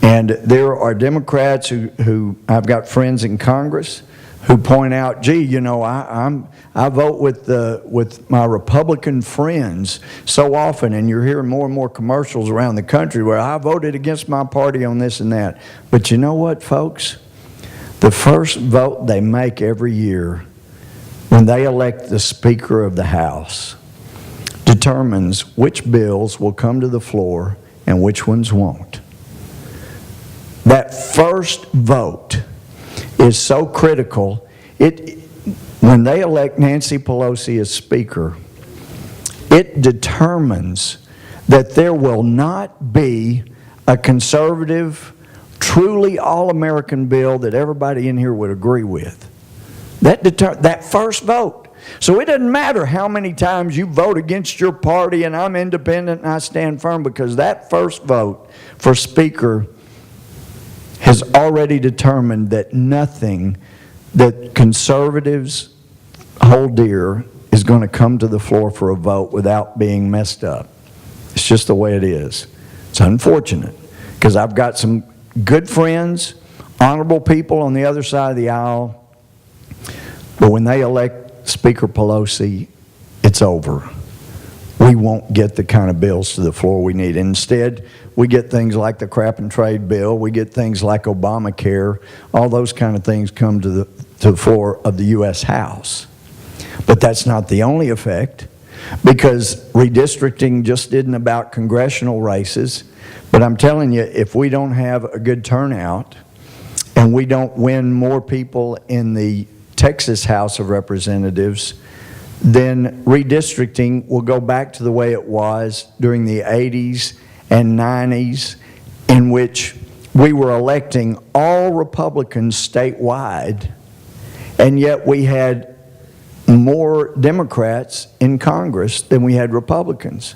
And there are Democrats who I've got friends in Congress who point out, gee, you know, I vote with my Republican friends so often, and you're hearing more and more commercials around the country where I voted against my party on this and that. But you know what, folks? The first vote they make every year when they elect the Speaker of the House determines which bills will come to the floor and which ones won't. That first vote is so critical. When they elect Nancy Pelosi as Speaker, it determines that there will not be a conservative, truly all-American bill that everybody in here would agree with. That first vote. So it doesn't matter how many times you vote against your party and I'm independent and I stand firm, because that first vote for Speaker has already determined that nothing that conservatives hold dear is going to come to the floor for a vote without being messed up. It's just the way it is. It's unfortunate, because I've got some good friends, honorable people on the other side of the aisle, but when they elect Speaker Pelosi, it's over. We won't get the kind of bills to the floor we need. Instead, we get things like the crap and trade bill, we get things like Obamacare, all those kind of things come to the floor of the U.S. House. But that's not the only effect, because redistricting just isn't about congressional races. But I'm telling you, if we don't have a good turnout and we don't win more people in the Texas House of Representatives, then redistricting will go back to the way it was during the 80s and 90s, in which we were electing all Republicans statewide, and yet we had more Democrats in Congress than we had Republicans.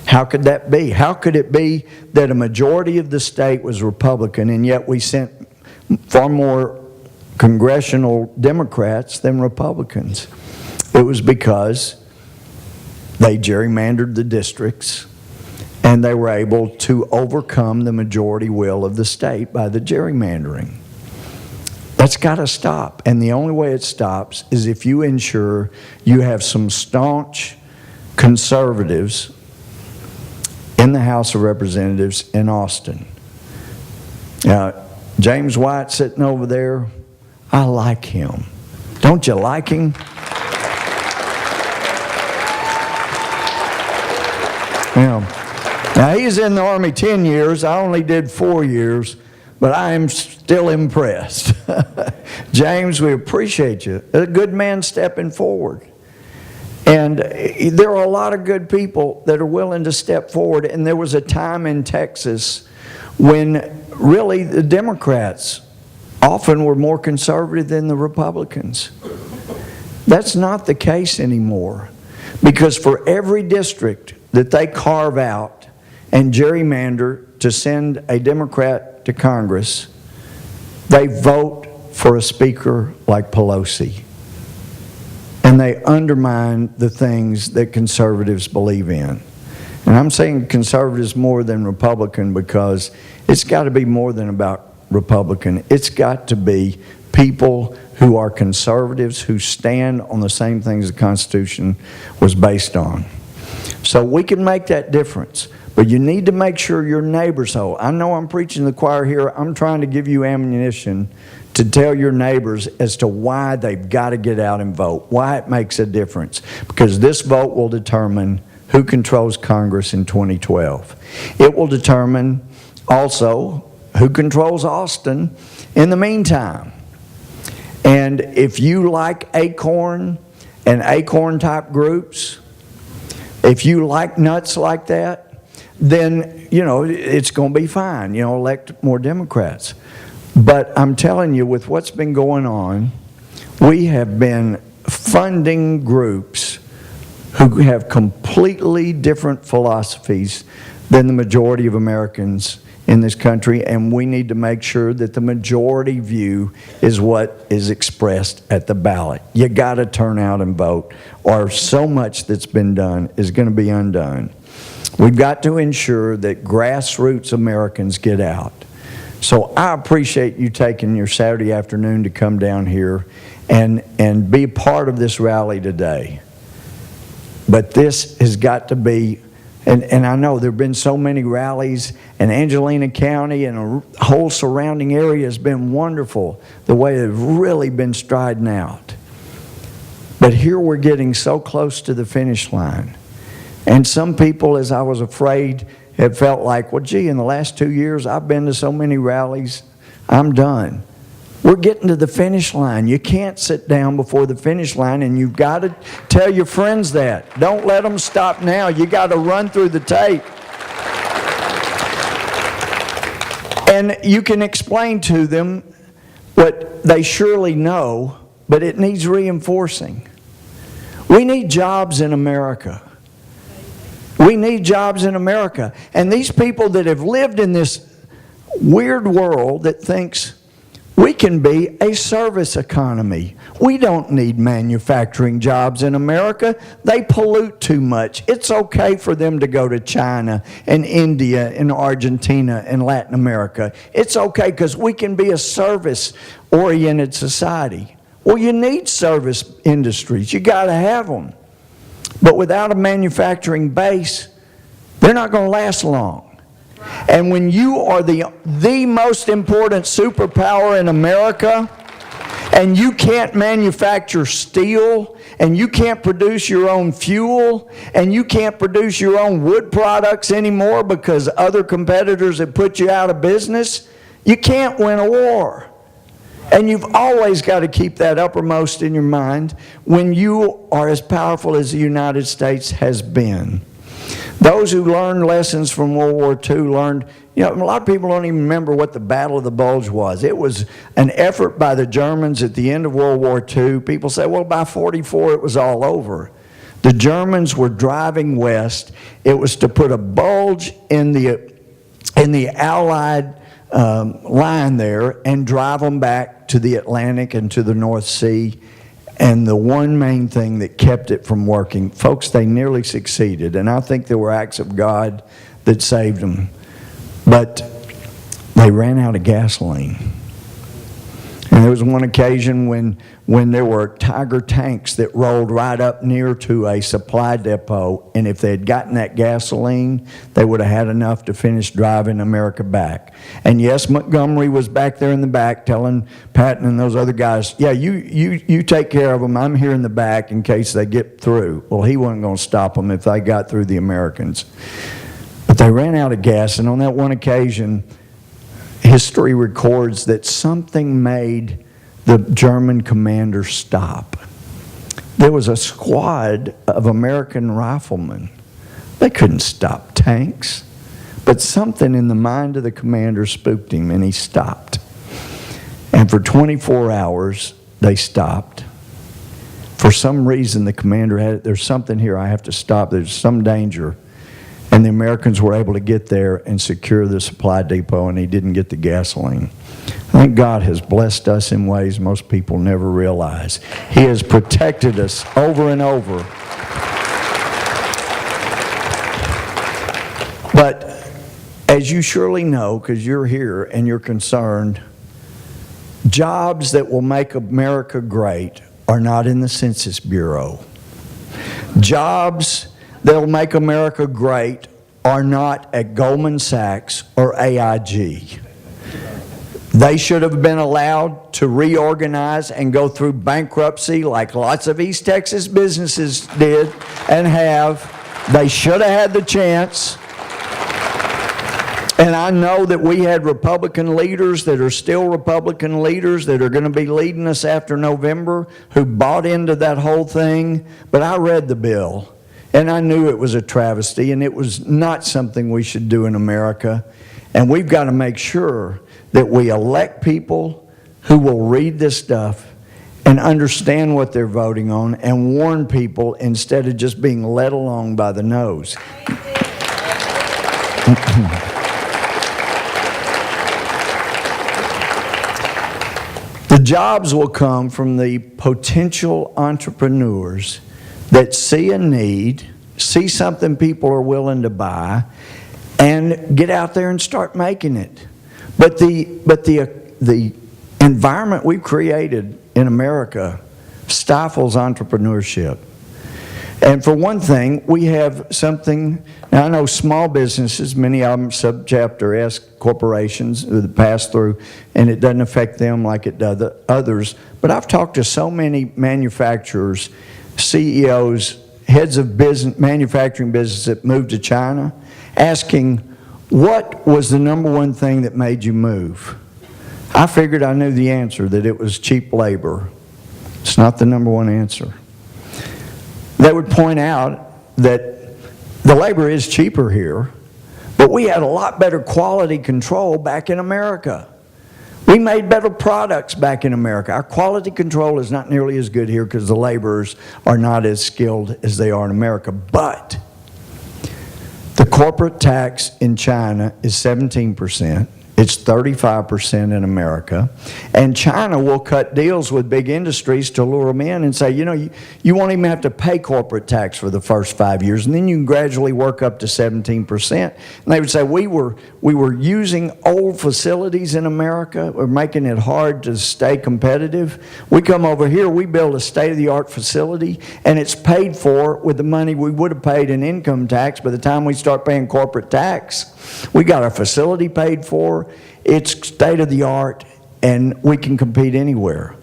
How could that be? How could it be that a majority of the state was Republican and yet we sent far more congressional Democrats than Republicans? It was because they gerrymandered the districts and they were able to overcome the majority will of the state by the gerrymandering. That's got to stop. And the only way it stops is if you ensure you have some staunch conservatives in the House of Representatives in Austin. Now, James White sitting over there, I like him. Don't you like him? Now he's in the Army 10 years. I only did 4 years, but I am still impressed. James, we appreciate you. A good man stepping forward. And there are a lot of good people that are willing to step forward. And there was a time in Texas when really the Democrats often were more conservative than the Republicans. That's not the case anymore, because for every district that they carve out and gerrymander to send a Democrat to Congress, they vote for a speaker like Pelosi. And they undermine the things that conservatives believe in. And I'm saying conservatives more than Republican, because it's got to be more than about Republican. It's got to be people who are conservatives, who stand on the same things the Constitution was based on. So we can make that difference. But you need to make sure your neighbors know. I know I'm preaching to the choir here. I'm trying to give you ammunition to tell your neighbors as to why they've got to get out and vote, why it makes a difference. Because this vote will determine who controls Congress in 2012. It will determine also who controls Austin in the meantime. And if you like Acorn and Acorn-type groups, if you like nuts like that, then, you know, it's going to be fine. You know, elect more Democrats. But I'm telling you, with what's been going on, we have been funding groups who have completely different philosophies than the majority of Americans in this country, and we need to make sure that the majority view is what is expressed at the ballot. You got to turn out and vote, or so much that's been done is going to be undone. We've got to ensure that grassroots Americans get out. So I appreciate you taking your Saturday afternoon to come down here and be part of this rally today. But this has got to be, and I know there have been so many rallies, and Angelina County and a whole surrounding area has been wonderful, the way they've really been striding out. But here we're getting so close to the finish line. And some people, as I was afraid, have felt like, well, gee, in the last 2 years, I've been to so many rallies, I'm done. We're getting to the finish line. You can't sit down before the finish line, and you've got to tell your friends that. Don't let them stop now. You got to run through the tape. And you can explain to them what they surely know, but it needs reinforcing. We need jobs in America. We need jobs in America. And these people that have lived in this weird world that thinks we can be a service economy. We don't need manufacturing jobs in America. They pollute too much. It's okay for them to go to China and India and Argentina and Latin America. It's okay because we can be a service-oriented society. Well, you need service industries. You got to have them. But without a manufacturing base, they're not going to last long. And when you are the most important superpower in America, and you can't manufacture steel, and you can't produce your own fuel, and you can't produce your own wood products anymore because other competitors have put you out of business, you can't win a war. And you've always got to keep that uppermost in your mind when you are as powerful as the United States has been. Those who learned lessons from World War II learned, a lot of people don't even remember what the Battle of the Bulge was. It was an effort by the Germans at the end of World War II. People say, well, by 1944 it was all over. The Germans were driving west. It was to put a bulge in the Allied line there and drive them back to the Atlantic and to the North Sea. And the one main thing that kept it from working, folks, they nearly succeeded. And I think there were acts of God that saved them. But they ran out of gasoline. And there was one occasion when there were Tiger tanks that rolled right up near to a supply depot, and if they had gotten that gasoline, they would have had enough to finish driving America back. And yes, Montgomery was back there in the back telling Patton and those other guys, yeah, you take care of them. I'm here in the back in case they get through. Well, he wasn't going to stop them if they got through the Americans. But they ran out of gas, and on that one occasion, history records that something made the German commander stop. There was a squad of American riflemen. They couldn't stop tanks, but something in the mind of the commander spooked him, and he stopped. And for 24 hours, they stopped. For some reason, the commander had, there's something here, I have to stop, there's some danger. And the Americans were able to get there and secure the supply depot, and he didn't get the gasoline. I think God has blessed us in ways most people never realize. He has protected us over and over. But as you surely know, because you're here and you're concerned, jobs that will make America great are not in the Census Bureau. Jobs that'll make America great are not at Goldman Sachs or AIG. They should have been allowed to reorganize and go through bankruptcy like lots of East Texas businesses did and have. They should have had the chance. And I know that we had Republican leaders that are still Republican leaders that are going to be leading us after November who bought into that whole thing. But I read the bill. And I knew it was a travesty, and it was not something we should do in America. And we've got to make sure that we elect people who will read this stuff and understand what they're voting on and warn people instead of just being led along by the nose. The jobs will come from the potential entrepreneurs that see a need, see something people are willing to buy, and get out there and start making it. But the environment we've created in America stifles entrepreneurship. And for one thing, we have something, now I know small businesses, many of them subchapter S corporations that pass through, and it doesn't affect them like it does others. But I've talked to so many manufacturers, CEOs, heads of business, manufacturing business that moved to China, asking, what was the number one thing that made you move? I figured I knew the answer, that it was cheap labor. It's not the number one answer. They would point out that the labor is cheaper here, but we had a lot better quality control back in America. We made better products back in America. Our quality control is not nearly as good here because the laborers are not as skilled as they are in America. But the corporate tax in China is 17%. It's 35% in America. And China will cut deals with big industries to lure them in and say, you know, you won't even have to pay corporate tax for the first 5 years, and then you can gradually work up to 17%. And they would say, we were using old facilities in America. We're making it hard to stay competitive. We come over here, we build a state-of-the-art facility, and it's paid for with the money we would have paid in income tax. By the time we start paying corporate tax, we got our facility paid for. It's state-of-the-art, and we can compete anywhere.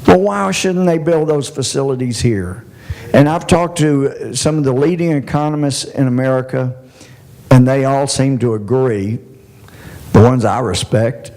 Well, why shouldn't they build those facilities here? And I've talked to some of the leading economists in America, and they all seem to agree, the ones I respect.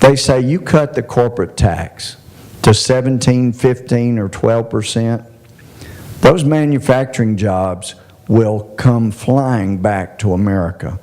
They say you cut the corporate tax to 17, 15, or 12%, those manufacturing jobs will come flying back to America,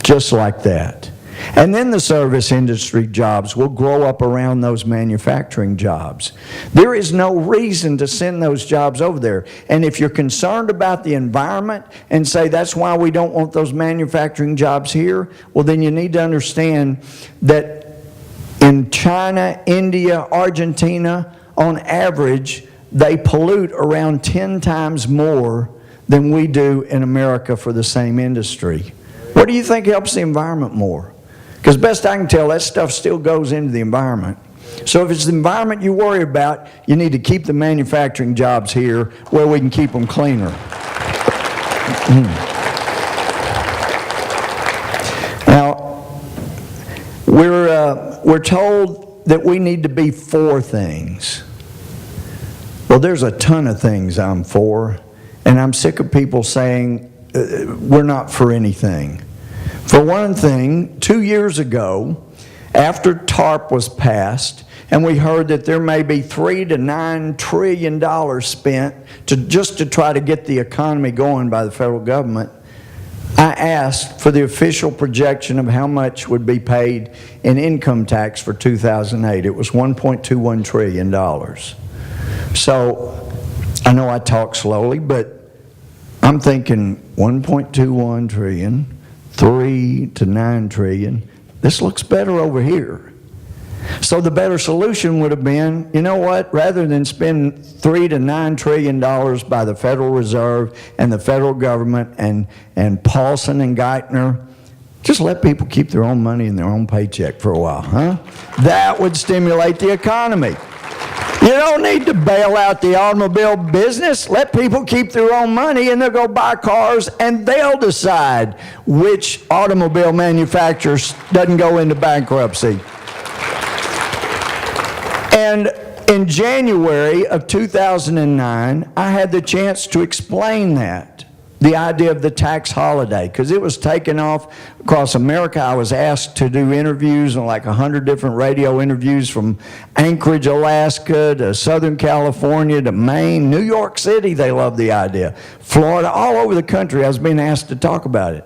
just like that. And then the service industry jobs will grow up around those manufacturing jobs. There is no reason to send those jobs over there. And if you're concerned about the environment and say that's why we don't want those manufacturing jobs here, well, then you need to understand that in China, India, Argentina, on average, they pollute around 10 times more than we do in America for the same industry. What do you think helps the environment more? Because best I can tell, that stuff still goes into the environment. So if it's the environment you worry about, you need to keep the manufacturing jobs here where we can keep them cleaner. Now, we're told that we need to be for things. Well, there's a ton of things I'm for, and I'm sick of people saying we're not for anything. For one thing, 2 years ago, after TARP was passed, and we heard that there may be $3 to $9 trillion spent just to try to get the economy going by the federal government, I asked for the official projection of how much would be paid in income tax for 2008. It was $1.21 trillion. So I know I talk slowly, but I'm thinking 1.21 trillion, 3 to 9 trillion. This looks better over here. So the better solution would have been, you know what, rather than spend $3 to $9 trillion by the Federal Reserve and the federal government and Paulson and Geithner, just let people keep their own money in their own paycheck for a while, huh? That would stimulate the economy. You don't need to bail out the automobile business. Let people keep their own money and they'll go buy cars and they'll decide which automobile manufacturer doesn't go into bankruptcy. And in January of 2009, I had the chance to explain that, the idea of the tax holiday, because it was taken off across America. I was asked to do interviews on like 100 different radio interviews from Anchorage, Alaska, to Southern California, to Maine, New York City. They loved the idea. Florida, all over the country, I was being asked to talk about it.